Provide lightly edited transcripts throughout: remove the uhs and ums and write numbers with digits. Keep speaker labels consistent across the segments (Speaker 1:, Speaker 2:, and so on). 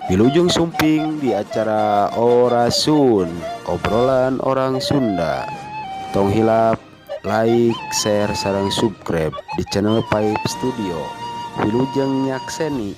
Speaker 1: Wilujeng Sumping di acara Orasun, obrolan orang Sunda. Tong hilap, like, share, sareng subscribe di channel Pipe Studio. Wilujeng nyakseni.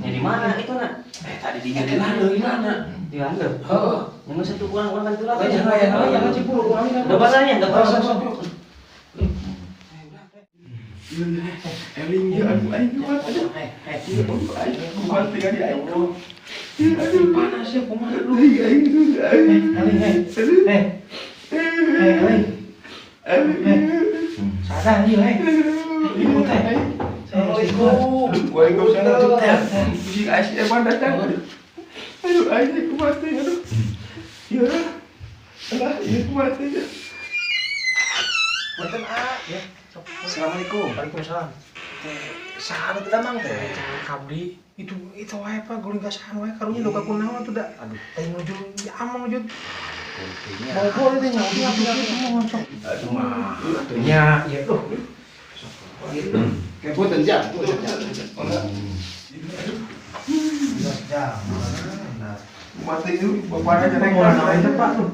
Speaker 2: Di mana itu nak?
Speaker 3: Tadi di mana?
Speaker 2: Di mana?
Speaker 3: Oh,
Speaker 2: Yang satu kurang kan tuh lah.
Speaker 3: jangan cipul kurangin.
Speaker 2: Enggak pasanya, enggak pasanya.
Speaker 3: Eling ya, aing kuat aja. Aing kuat tinggal di aing. Aing panas ya, kumaha lu? Aing sudah.
Speaker 2: Sadar dia,
Speaker 3: Ikut teh. Assalamualaikum. Waalaikumsalam. Si Aisyah mana datang? Aduh, Aisyah kuat teh, aduh. Ya. Alah, ini kuat teh.
Speaker 2: Punten ya.
Speaker 3: Assalamualaikum.
Speaker 2: Waalaikumsalam.
Speaker 3: Saha teh damang teh?
Speaker 2: Kabdi itu wae Pak, guling gasahan wae karunya luka kunaon tuh da. Aduh, teh nuju ya amang nuju. Mau boleh teh nyawa dia mau ngocok.
Speaker 3: Aduh mah.
Speaker 2: Atunya ya tuh.
Speaker 3: Kayak punten jam. Mati itu bapaknya jadi
Speaker 2: Naon Pak tuh?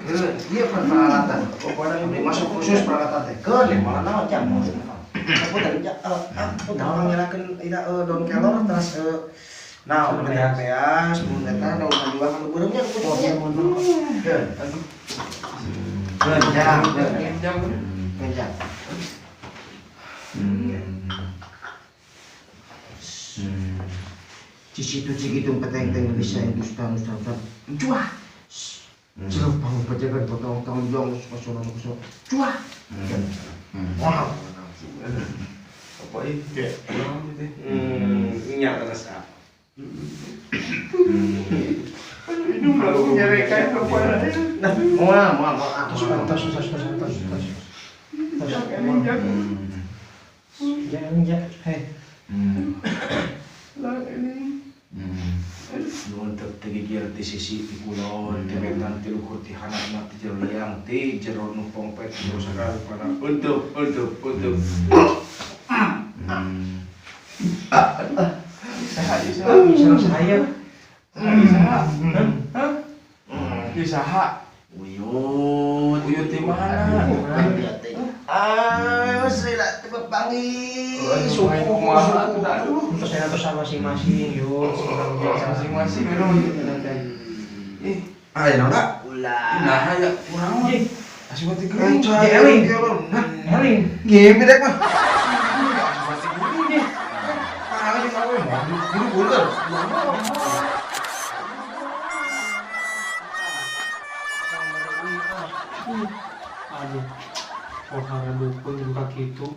Speaker 3: Iya peralatan. Bapaknya masuk khusus peralatan teh.
Speaker 2: Keun malah naon jam.
Speaker 4: Aku tadi naon ngelakeun ida daun kelor terus nah udah beas mun eta daun kadua kan beureunya aku
Speaker 2: Oh,
Speaker 4: jam
Speaker 3: jam.
Speaker 4: jam cici tu cigitung peteng-teng bisa industan cuah celup bangun pejagan potong-potong jong suka cuah wow
Speaker 3: Apa itu kayak orang gitu. Ingat rasa. Ini malu nyari kayak apa ya?
Speaker 4: nah mau atas
Speaker 2: Jangan ya. Hei.
Speaker 3: Lah ini.
Speaker 5: Nuhun teu gigir ti sisi ti kulon ti betan ti luhur ti hanapna ti jero liang ti jero nu pongpet jero sagala rupana untuk
Speaker 2: Saya
Speaker 3: Disaha.
Speaker 5: uyut
Speaker 3: Di mana?
Speaker 4: sila tiba panggil
Speaker 3: Sungai kumaha tuh dah.
Speaker 2: untuk saya bersama masing-masing yuk.
Speaker 3: Masing-masing minum.
Speaker 4: ayo nggak
Speaker 3: Nah, ya kurang mah. Asih mati
Speaker 4: Eling.
Speaker 2: Eling.
Speaker 4: gini dek mah
Speaker 2: Aduh, kok karena dukun juga gitu.